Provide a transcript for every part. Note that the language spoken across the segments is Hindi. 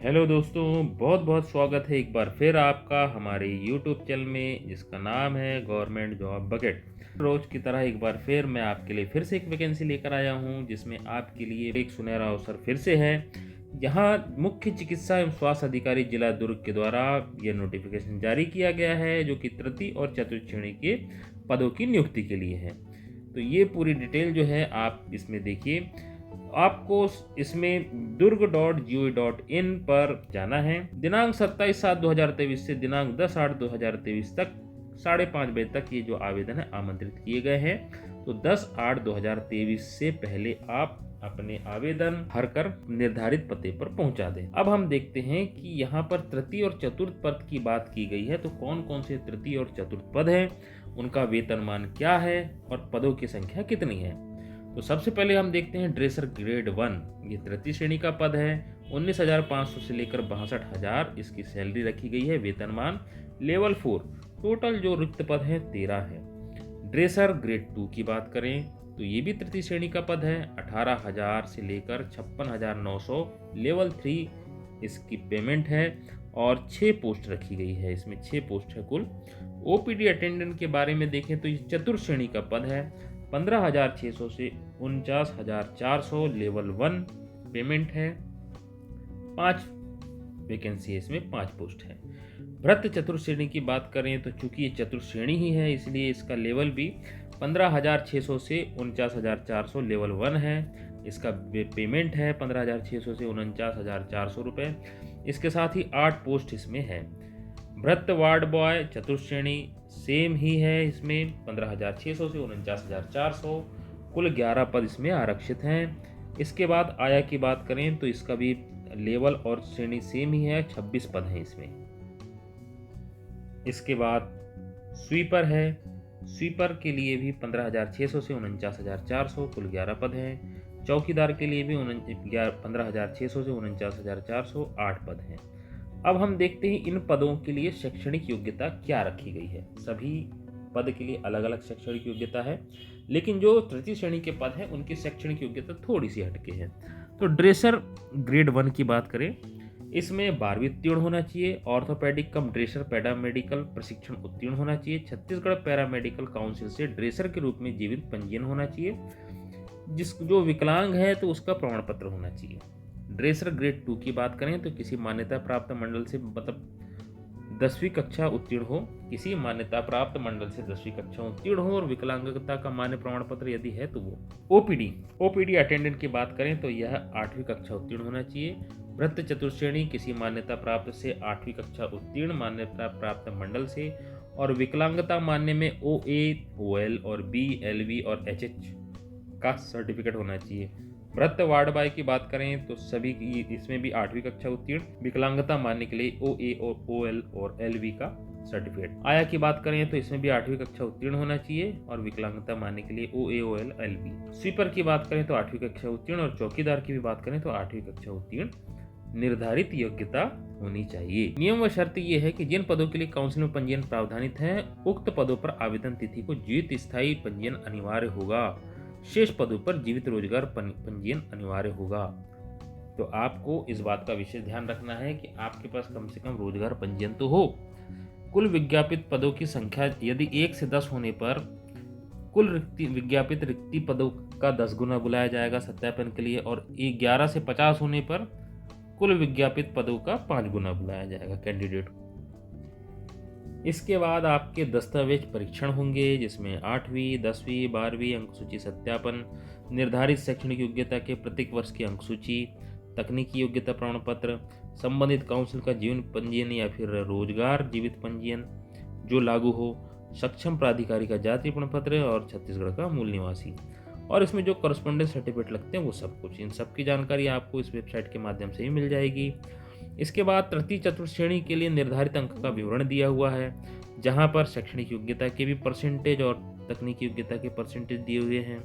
हेलो दोस्तों, बहुत बहुत स्वागत है एक बार फिर आपका हमारे YouTube चैनल में जिसका नाम है गवर्नमेंट जॉब बकेट। रोज की तरह एक बार फिर मैं आपके लिए फिर से एक वैकेंसी लेकर आया हूं जिसमें आपके लिए एक सुनहरा अवसर फिर से है। यहाँ मुख्य चिकित्सा एवं स्वास्थ्य अधिकारी जिला दुर्ग के द्वारा यह नोटिफिकेशन जारी किया गया है जो कि तृतीय और चतुर्थ श्रेणी के पदों की नियुक्ति के लिए है। तो ये पूरी डिटेल जो है आप इसमें देखिए। आपको इसमें durg.gov.in पर जाना है। दिनांक 27/7/2023 से दिनांक 10/8/2023 तक 5:30 बजे तक ये जो आवेदन है आमंत्रित किए गए हैं। तो 10/8/2023 से पहले आप अपने आवेदन भरकर निर्धारित पते पर पहुंचा दें। अब हम देखते हैं कि यहाँ पर तृतीय और चतुर्थ पद की बात की गई है। तो कौन कौन से तृतीय और चतुर्थ पद हैं, उनका वेतनमान क्या है और पदों की संख्या कितनी है। तो सबसे पहले हम देखते हैं ड्रेसर ग्रेड 1। ये तृतीय श्रेणी का पद है। 19,500 से लेकर 62,000 इसकी सैलरी रखी गई है। वेतनमान लेवल 4। टोटल जो रिक्त पद है 13 है। ड्रेसर ग्रेड 2 की बात करें तो ये भी तृतीय श्रेणी का पद है। 18,000 से लेकर 56,900 लेवल 3 इसकी पेमेंट है और 6 पोस्ट रखी गई है। इसमें 6 पोस्ट है कुल। ओपीडी अटेंडेंट के बारे में देखें तो ये चतुर्थ श्रेणी का पद है। 15,600 से 49,400 लेवल 1 पेमेंट है। 5 वैकेंसी है, इसमें 5 पोस्ट है। भृत्य चतुर्थ श्रेणी की बात करें तो चूंकि ये चतुर्थ श्रेणी ही है इसलिए इसका लेवल भी 15,600 से 49,400 लेवल 1 है। इसका पेमेंट है 15,600 से 49,400 रुपये। इसके साथ ही 8 पोस्ट इसमें है। भृत्य वार्ड बॉय चतुर्थ श्रेणी सेम ही है। इसमें 15,600 से 49,400 कुल 11 पद इसमें आरक्षित हैं। इसके बाद आया की बात करें तो इसका भी लेवल और श्रेणी सेम ही है। 26 पद हैं इसमें। इसके बाद स्वीपर है। स्वीपर के लिए भी 15,600 से 49,400 कुल 11 पद हैं। चौकीदार के लिए भी 15,600 से 49,400 8 पद हैं। अब हम देखते हैं इन पदों के लिए शैक्षणिक योग्यता क्या रखी गई है। सभी पद के लिए अलग अलग शैक्षणिक योग्यता है, लेकिन जो तृतीय श्रेणी के पद हैं उनकी शैक्षणिक योग्यता थोड़ी सी हटके है। तो ड्रेसर ग्रेड 1 की बात करें, इसमें 12वीं उत्तीर्ण होना चाहिए। ऑर्थोपेडिक कम ड्रेसर पैरामेडिकल प्रशिक्षण उत्तीर्ण होना चाहिए। छत्तीसगढ़ पैरामेडिकल काउंसिल से ड्रेसर के रूप में जीवित पंजीयन होना चाहिए। जो विकलांग है तो उसका प्रमाण पत्र होना चाहिए। ड्रेसर ग्रेड 2 की बात करें तो किसी मान्यता प्राप्त मंडल से मतलब 10वीं कक्षा उत्तीर्ण हो। किसी मान्यता प्राप्त मंडल से 10वीं कक्षा उत्तीर्ण हो और विकलांगता का मान्य प्रमाण पत्र यदि है तो वो। ओपीडी अटेंडेंट की बात करें तो यह 8वीं कक्षा उत्तीर्ण होना चाहिए। भृत्य चतुर्थ श्रेणी किसी मान्यता प्राप्त से 8वीं कक्षा उत्तीर्ण मान्यता प्राप्त मंडल से और विकलांगता मान्य में OA, OL और B, LV और HH का सर्टिफिकेट होना चाहिए। भृत्य वार्ड बॉय की बात करें तो सभी की इसमें भी 8वीं कक्षा उत्तीर्ण, विकलांगता मानने के लिए OA और OL और LV का सर्टिफिकेट। आया की बात करें तो इसमें भी 8वीं कक्षा उत्तीर्ण होना चाहिए और विकलांगता मानने के लिए OA, OL, LV। स्वीपर की बात करें तो 8वीं कक्षा उत्तीर्ण और चौकीदार की भी बात करें तो 8वीं कक्षा उत्तीर्ण निर्धारित योग्यता होनी चाहिए। नियम व शर्त यह है कि जिन पदों के लिए काउंसिल में पंजीयन प्रावधानित है उक्त पदों पर आवेदन तिथि को जीवित स्थायी पंजीयन अनिवार्य होगा। शेष पदों पर जीवित रोजगार पंजीयन अनिवार्य होगा। तो आपको इस बात का विशेष ध्यान रखना है कि आपके पास कम से कम रोजगार पंजीयन तो हो। कुल विज्ञापित पदों की संख्या यदि 1 से 10 होने पर कुल विज्ञापित रिक्ति पदों का 10 गुना बुलाया जाएगा सत्यापन के लिए और 11 से 50 होने पर कुल विज्ञापित पदों का 5 गुना बुलाया जाएगा कैंडिडेट। इसके बाद आपके दस्तावेज परीक्षण होंगे जिसमें 8वीं, 10वीं, 12वीं अंक सूची सत्यापन, निर्धारित शैक्षणिक योग्यता के प्रत्येक वर्ष की अंक सूची, तकनीकी योग्यता प्रमाण पत्र, संबंधित काउंसिल का जीवन पंजीयन या फिर रोजगार जीवित पंजीयन जो लागू हो, सक्षम प्राधिकारी का जाति प्रमाण पत्र और छत्तीसगढ़ का मूल निवासी। और इसमें जो करस्पॉन्डेंस सर्टिफिकेट लगते हैं वो सब कुछ, इन सब की जानकारी आपको इस वेबसाइट के माध्यम से ही मिल जाएगी। इसके बाद तृतीय चतुर्थ श्रेणी के लिए निर्धारित अंक का विवरण दिया हुआ है जहां पर शैक्षणिक योग्यता के भी परसेंटेज और तकनीकी योग्यता के परसेंटेज दिए हुए हैं।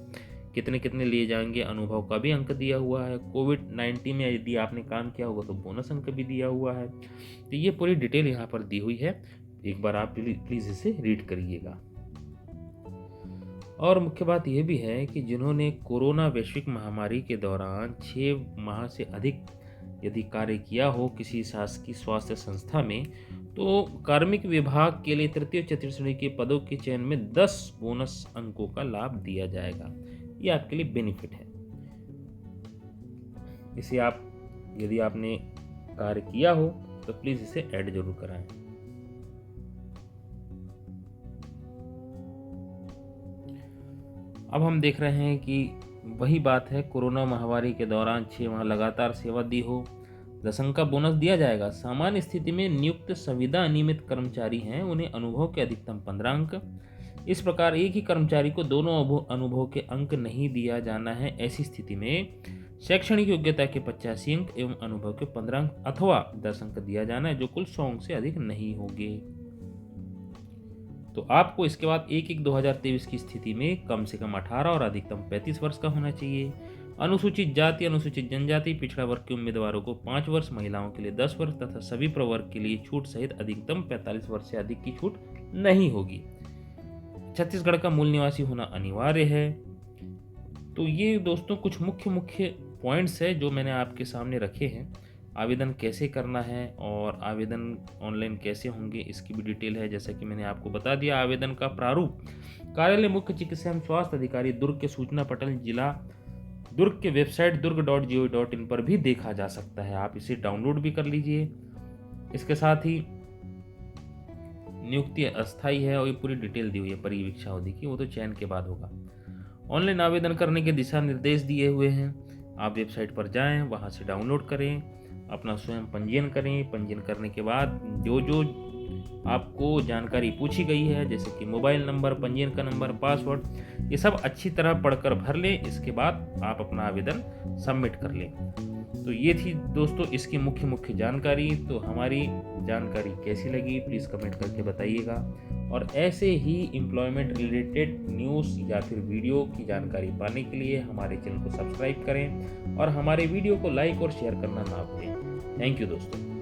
कितने कितने लिए जाएंगे, अनुभव का भी अंक दिया हुआ है। कोविड-19 में यदि आपने काम किया होगा तो बोनस अंक भी दिया हुआ है। तो ये पूरी डिटेल यहाँ पर दी हुई है। एक बार आप प्लीज़ इसे रीड करिएगा। और मुख्य बात यह भी है कि जिन्होंने कोरोना वैश्विक महामारी के दौरान 6 माह से अधिक यदि कार्य किया हो किसी शासकीय स्वास्थ्य संस्था में, तो कार्मिक विभाग के लिए तृतीय और चतुर्थ श्रेणी के पदों के चयन में 10 बोनस अंकों का लाभ दिया जाएगा। ये आपके लिए बेनिफिट है। इसे आप, यदि आपने कार्य किया हो तो प्लीज इसे ऐड जरूर कराएं। अब हम देख रहे हैं कि वही बात है, कोरोना महामारी के दौरान 6 माह लगातार सेवा दी हो, 10 अंक का बोनस दिया जाएगा। सामान्य स्थिति में नियुक्त संविदा अनियमित कर्मचारी हैं, उन्हें अनुभव के अधिकतम 15 अंक। इस प्रकार एक ही कर्मचारी को दोनों अनुभव के अंक नहीं दिया जाना है। ऐसी स्थिति में शैक्षणिक योग्यता के 85 अंक एवं अनुभव के 15 अंक अथवा 10 अंक दिया जाना है, जो कुल 100 अंक से अधिक नहीं होंगे। तो आपको इसके बाद 1/1/2023 की स्थिति में कम से कम 18 और अधिकतम 35 वर्ष का होना चाहिए। अनुसूचित जाति, अनुसूचित जनजाति, पिछड़ा वर्ग के उम्मीदवारों को 5 वर्ष, महिलाओं के लिए 10 वर्ष तथा सभी प्रवर्ग के लिए छूट सहित अधिकतम 45 वर्ष से अधिक की छूट नहीं होगी। छत्तीसगढ़ का मूल निवासी होना अनिवार्य है। तो ये दोस्तों कुछ मुख्य पॉइंट्स है जो मैंने आपके सामने रखे हैं। आवेदन कैसे करना है और आवेदन ऑनलाइन कैसे होंगे इसकी भी डिटेल है, जैसा कि मैंने आपको बता दिया। आवेदन का प्रारूप कार्यालय मुख्य चिकित्सा एवं स्वास्थ्य अधिकारी दुर्ग के सूचना पटल जिला दुर्ग के वेबसाइट durg.gov.in पर भी देखा जा सकता है। आप इसे डाउनलोड भी कर लीजिए। इसके साथ ही नियुक्ति अस्थायी है और ये पूरी डिटेल दी हुई है परिवीक्षा अवधि की, वो तो चयन के बाद होगा। ऑनलाइन आवेदन करने के दिशा निर्देश दिए हुए हैं। आप वेबसाइट पर जाएं, वहां से डाउनलोड करें, अपना स्वयं पंजीयन करें। पंजीयन करने के बाद जो आपको जानकारी पूछी गई है, जैसे कि मोबाइल नंबर, पंजीयन का नंबर, पासवर्ड, ये सब अच्छी तरह पढ़कर भर लें। इसके बाद आप अपना आवेदन सबमिट कर लें। तो ये थी दोस्तों इसकी मुख्य जानकारी। तो हमारी जानकारी कैसी लगी प्लीज़ कमेंट करके बताइएगा। और ऐसे ही एम्प्लॉयमेंट रिलेटेड न्यूज़ या फिर वीडियो की जानकारी पाने के लिए हमारे चैनल को सब्सक्राइब करें और हमारे वीडियो को लाइक और शेयर करना ना भूलें। थैंक यू दोस्तों।